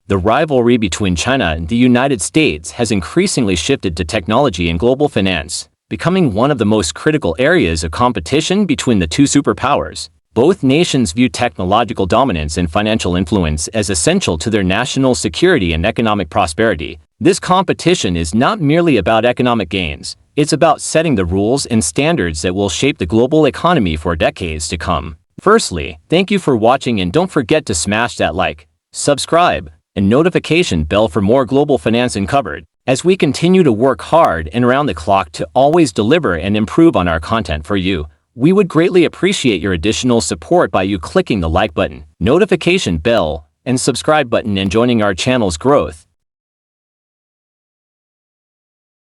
The rivalry between China and the United States has increasingly shifted to technology and global finance, becoming one of the most critical areas of competition between the two superpowers. Both nations view technological dominance and financial influence as essential to their national security and economic prosperity. This competition is not merely about economic gains, it's about setting the rules and standards that will shape the global economy for decades to come. Firstly, thank you for watching, and don't forget to smash that like, subscribe, and notification bell for more global finance uncovered, as we continue to work hard and around the clock to always deliver and improve on our content for you. We would greatly appreciate your additional support by you clicking the like button, notification bell, and subscribe button and joining our channel's growth.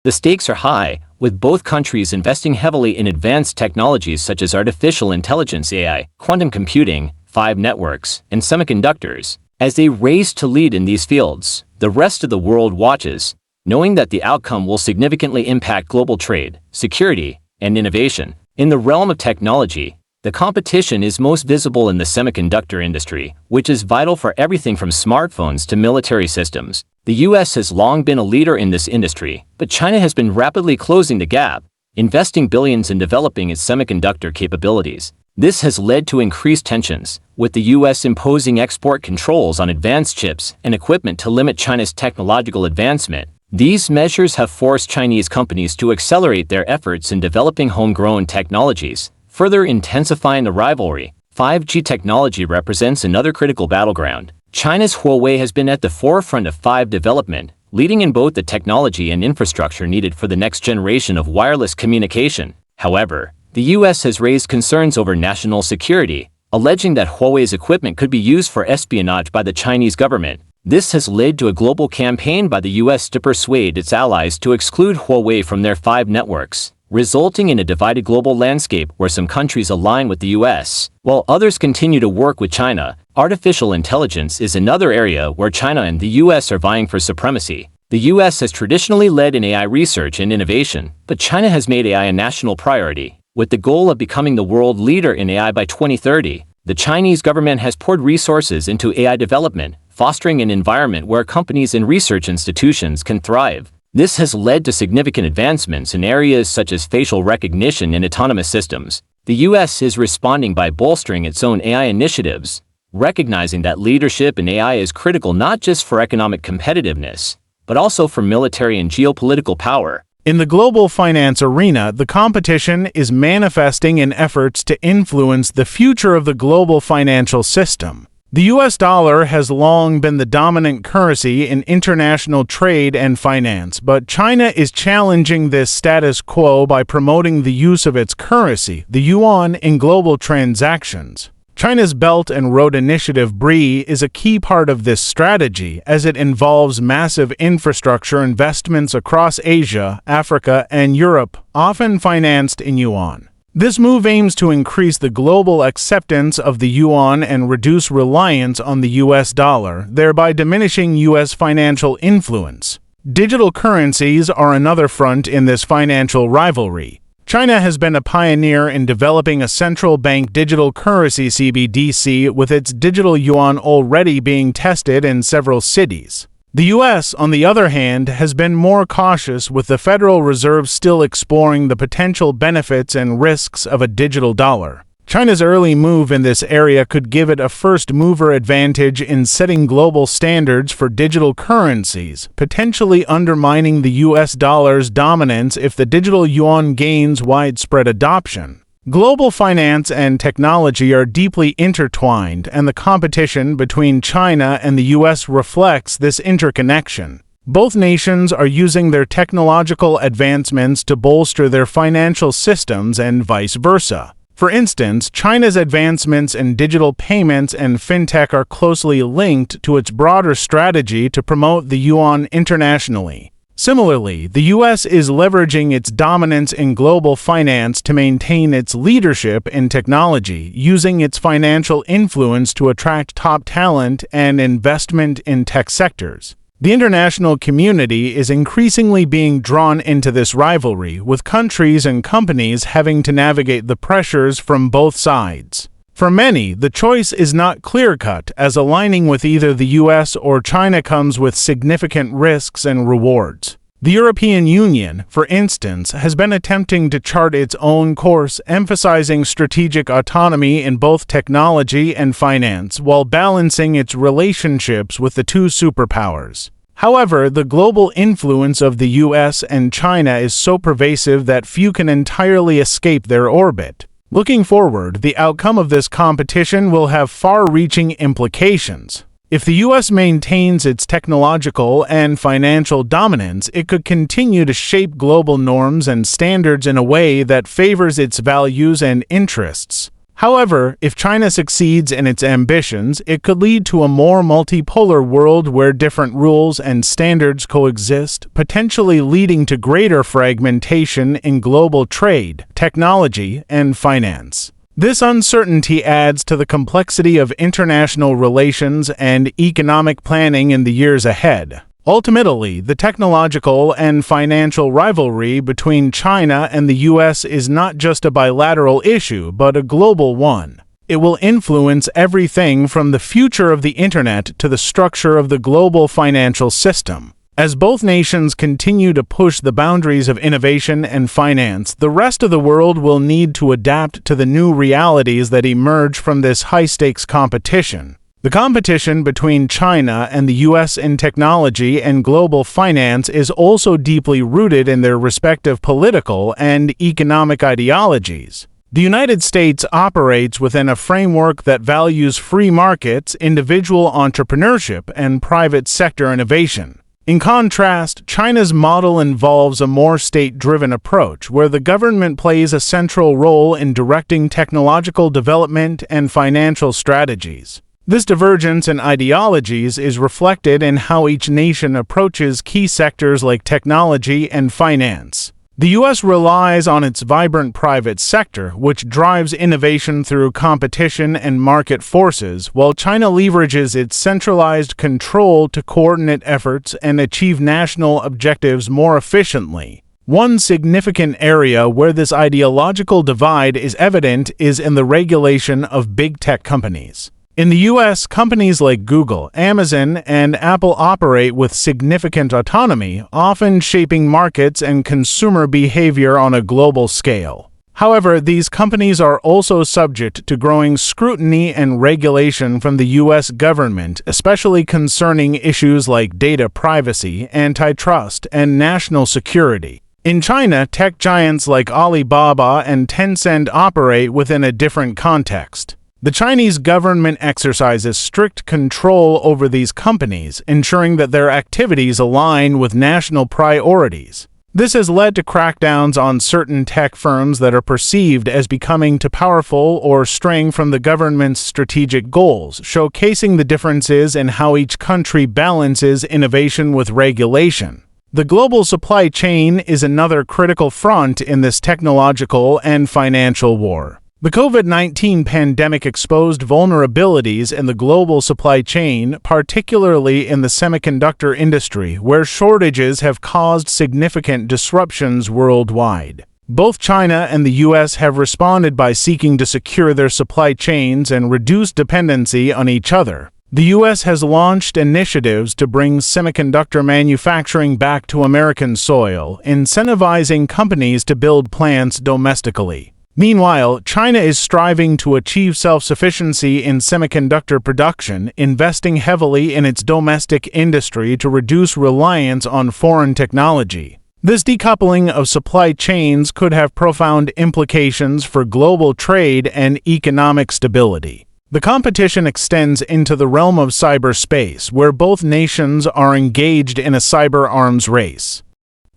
The stakes are high, with both countries investing heavily in advanced technologies such as artificial intelligence (AI), quantum computing, 5G networks, and semiconductors. As they race to lead in these fields, the rest of the world watches, knowing that the outcome will significantly impact global trade, security, and innovation. In the realm of technology, the competition is most visible in the semiconductor industry, which is vital for everything from smartphones to military systems. The US has long been a leader in this industry, but China has been rapidly closing the gap, investing billions in developing its semiconductor capabilities. This has led to increased tensions, with the US imposing export controls on advanced chips and equipment to limit China's technological advancement. These measures have forced Chinese companies to accelerate their efforts in developing homegrown technologies, further intensifying the rivalry. 5G technology represents another critical battleground. China's Huawei has been at the forefront of 5G development, leading in both the technology and infrastructure needed for the next generation of wireless communication. However, the US has raised concerns over national security, alleging that Huawei's equipment could be used for espionage by the Chinese government. This has led to a global campaign by the US to persuade its allies to exclude Huawei from their 5G networks, resulting in a divided global landscape where some countries align with the US, while others continue to work with China. Artificial intelligence is another area where China and the US are vying for supremacy. The US has traditionally led in AI research and innovation, but China has made AI a national priority, with the goal of becoming the world leader in AI by 2030. The Chinese government has poured resources into AI development, fostering an environment where companies and research institutions can thrive. This has led to significant advancements in areas such as facial recognition and autonomous systems. The US is responding by bolstering its own AI initiatives, recognizing that leadership in AI is critical not just for economic competitiveness, but also for military and geopolitical power. In the global finance arena, the competition is manifesting in efforts to influence the future of the global financial system. The US dollar has long been the dominant currency in international trade and finance, but China is challenging this status quo by promoting the use of its currency, the yuan, in global transactions. China's Belt and Road Initiative (BRI) is a key part of this strategy, as it involves massive infrastructure investments across Asia, Africa, and Europe, often financed in yuan. This move aims to increase the global acceptance of the yuan and reduce reliance on the US dollar, thereby diminishing US financial influence. Digital currencies are another front in this financial rivalry. China has been a pioneer in developing a central bank digital currency (CBDC), with its digital yuan already being tested in several cities. The US, on the other hand, has been more cautious, with the Federal Reserve still exploring the potential benefits and risks of a digital dollar. China's early move in this area could give it a first-mover advantage in setting global standards for digital currencies, potentially undermining the US dollar's dominance if the digital yuan gains widespread adoption. Global finance and technology are deeply intertwined, and the competition between China and the US reflects this interconnection. Both nations are using their technological advancements to bolster their financial systems and vice versa. For instance, China's advancements in digital payments and fintech are closely linked to its broader strategy to promote the yuan internationally. Similarly, the US is leveraging its dominance in global finance to maintain its leadership in technology, using its financial influence to attract top talent and investment in tech sectors. The international community is increasingly being drawn into this rivalry, with countries and companies having to navigate the pressures from both sides. For many, the choice is not clear-cut, as aligning with either the US or China comes with significant risks and rewards. The European Union, for instance, has been attempting to chart its own course, emphasizing strategic autonomy in both technology and finance, while balancing its relationships with the two superpowers. However, the global influence of the US and China is so pervasive that few can entirely escape their orbit. Looking forward, the outcome of this competition will have far-reaching implications. If the US maintains its technological and financial dominance, it could continue to shape global norms and standards in a way that favors its values and interests. However, if China succeeds in its ambitions, it could lead to a more multipolar world where different rules and standards coexist, potentially leading to greater fragmentation in global trade, technology, and finance. This uncertainty adds to the complexity of international relations and economic planning in the years ahead. Ultimately, the technological and financial rivalry between China and the US is not just a bilateral issue, but a global one. It will influence everything from the future of the Internet to the structure of the global financial system. As both nations continue to push the boundaries of innovation and finance, the rest of the world will need to adapt to the new realities that emerge from this high-stakes competition. The competition between China and the US in technology and global finance is also deeply rooted in their respective political and economic ideologies. The United States operates within a framework that values free markets, individual entrepreneurship, and private sector innovation. In contrast, China's model involves a more state-driven approach, where the government plays a central role in directing technological development and financial strategies. This divergence in ideologies is reflected in how each nation approaches key sectors like technology and finance. The U.S. relies on its vibrant private sector, which drives innovation through competition and market forces, while China leverages its centralized control to coordinate efforts and achieve national objectives more efficiently. One significant area where this ideological divide is evident is in the regulation of big tech companies. In the U.S., companies like Google, Amazon, and Apple operate with significant autonomy, often shaping markets and consumer behavior on a global scale. However, these companies are also subject to growing scrutiny and regulation from the U.S. government, especially concerning issues like data privacy, antitrust, and national security. In China, tech giants like Alibaba and Tencent operate within a different context. The Chinese government exercises strict control over these companies, ensuring that their activities align with national priorities. This has led to crackdowns on certain tech firms that are perceived as becoming too powerful or straying from the government's strategic goals, showcasing the differences in how each country balances innovation with regulation. The global supply chain is another critical front in this technological and financial war. The COVID-19 pandemic exposed vulnerabilities in the global supply chain, particularly in the semiconductor industry, where shortages have caused significant disruptions worldwide. Both China and the U.S. have responded by seeking to secure their supply chains and reduce dependency on each other. The U.S. has launched initiatives to bring semiconductor manufacturing back to American soil, incentivizing companies to build plants domestically. Meanwhile, China is striving to achieve self-sufficiency in semiconductor production, investing heavily in its domestic industry to reduce reliance on foreign technology. This decoupling of supply chains could have profound implications for global trade and economic stability. The competition extends into the realm of cyberspace, where both nations are engaged in a cyber arms race.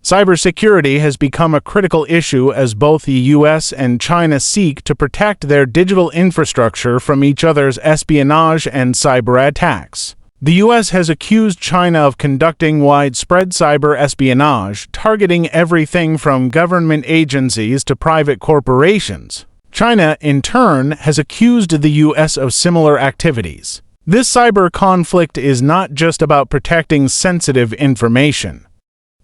Cybersecurity has become a critical issue as both the U.S. and China seek to protect their digital infrastructure from each other's espionage and cyber attacks. The U.S. has accused China of conducting widespread cyber espionage, targeting everything from government agencies to private corporations. China, in turn, has accused the U.S. of similar activities. This cyber conflict is not just about protecting sensitive information.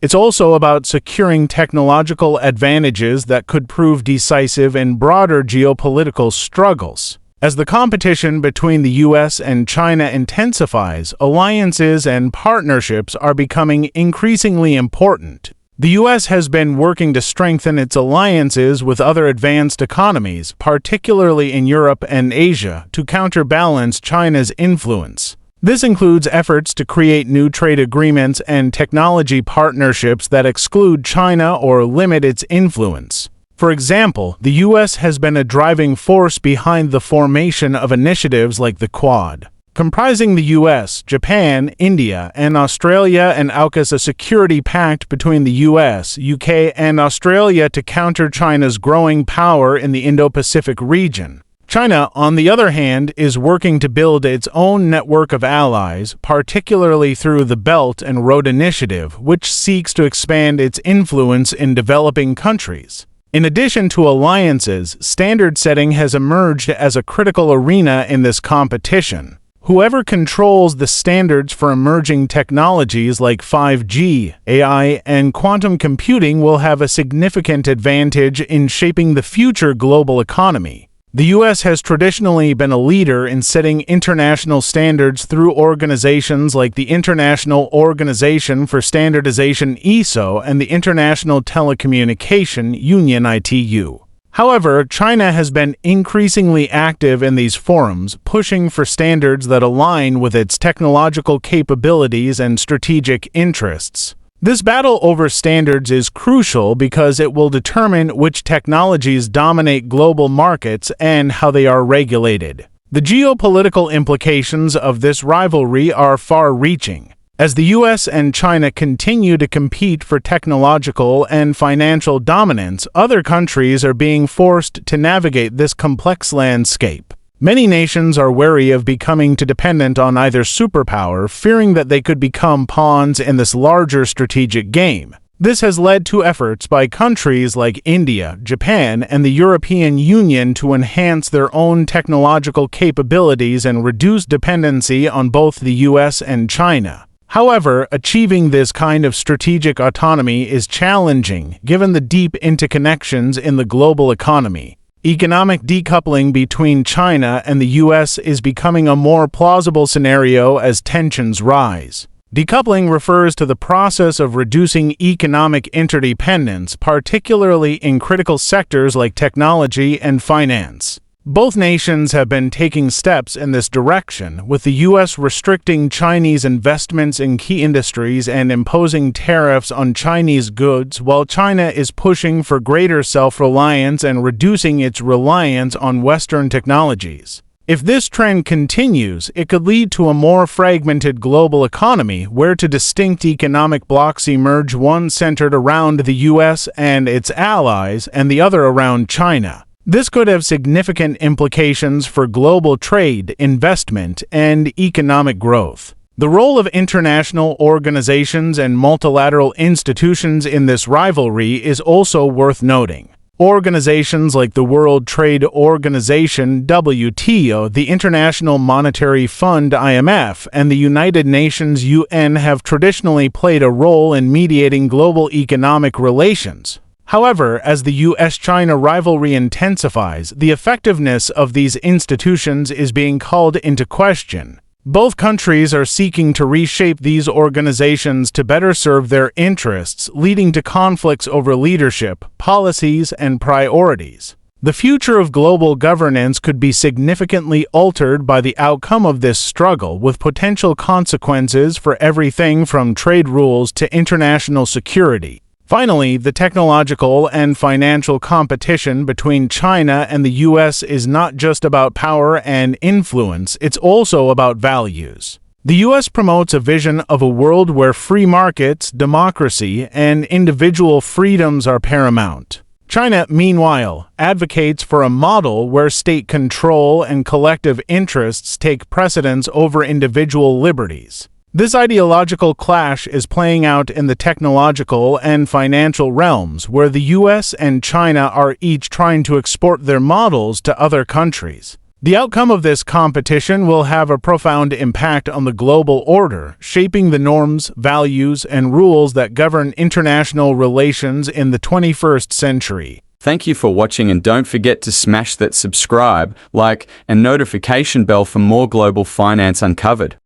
It's also about securing technological advantages that could prove decisive in broader geopolitical struggles. As the competition between the US and China intensifies, alliances and partnerships are becoming increasingly important. The US has been working to strengthen its alliances with other advanced economies, particularly in Europe and Asia, to counterbalance China's influence. This includes efforts to create new trade agreements and technology partnerships that exclude China or limit its influence. For example, the US has been a driving force behind the formation of initiatives like the Quad, comprising the US, Japan, India, and Australia, and AUKUS, a security pact between the US, UK, and Australia to counter China's growing power in the Indo-Pacific region. China, on the other hand, is working to build its own network of allies, particularly through the Belt and Road Initiative, which seeks to expand its influence in developing countries. In addition to alliances, standard setting has emerged as a critical arena in this competition. Whoever controls the standards for emerging technologies like 5G, AI, and quantum computing will have a significant advantage in shaping the future global economy. The US has traditionally been a leader in setting international standards through organizations like the International Organization for Standardization (ISO) and the International Telecommunication Union (ITU). However, China has been increasingly active in these forums, pushing for standards that align with its technological capabilities and strategic interests. This battle over standards is crucial because it will determine which technologies dominate global markets and how they are regulated. The geopolitical implications of this rivalry are far-reaching. As the US and China continue to compete for technological and financial dominance, other countries are being forced to navigate this complex landscape. Many nations are wary of becoming too dependent on either superpower, fearing that they could become pawns in this larger strategic game. This has led to efforts by countries like India, Japan, and the European Union to enhance their own technological capabilities and reduce dependency on both the US and China. However, achieving this kind of strategic autonomy is challenging, given the deep interconnections in the global economy. Economic decoupling between China and the US is becoming a more plausible scenario as tensions rise. Decoupling refers to the process of reducing economic interdependence, particularly in critical sectors like technology and finance. Both nations have been taking steps in this direction, with the US restricting Chinese investments in key industries and imposing tariffs on Chinese goods, while China is pushing for greater self-reliance and reducing its reliance on Western technologies. If this trend continues, it could lead to a more fragmented global economy where two distinct economic blocs emerge, one centered around the US and its allies, and the other around China. This could have significant implications for global trade, investment, and economic growth. The role of international organizations and multilateral institutions in this rivalry is also worth noting. Organizations like the World Trade Organization (WTO), the International Monetary Fund (IMF), and the United Nations (UN) have traditionally played a role in mediating global economic relations. However, as the US-China rivalry intensifies, the effectiveness of these institutions is being called into question. Both countries are seeking to reshape these organizations to better serve their interests, leading to conflicts over leadership, policies, and priorities. The future of global governance could be significantly altered by the outcome of this struggle, with potential consequences for everything from trade rules to international security. Finally, the technological and financial competition between China and the US is not just about power and influence, it's also about values. The US promotes a vision of a world where free markets, democracy, and individual freedoms are paramount. China, meanwhile, advocates for a model where state control and collective interests take precedence over individual liberties. This ideological clash is playing out in the technological and financial realms, where the US and China are each trying to export their models to other countries. The outcome of this competition will have a profound impact on the global order, shaping the norms, values, and rules that govern international relations in the 21st century. Thank you for watching, and don't forget to smash that subscribe, like, and notification bell for more global finance uncovered.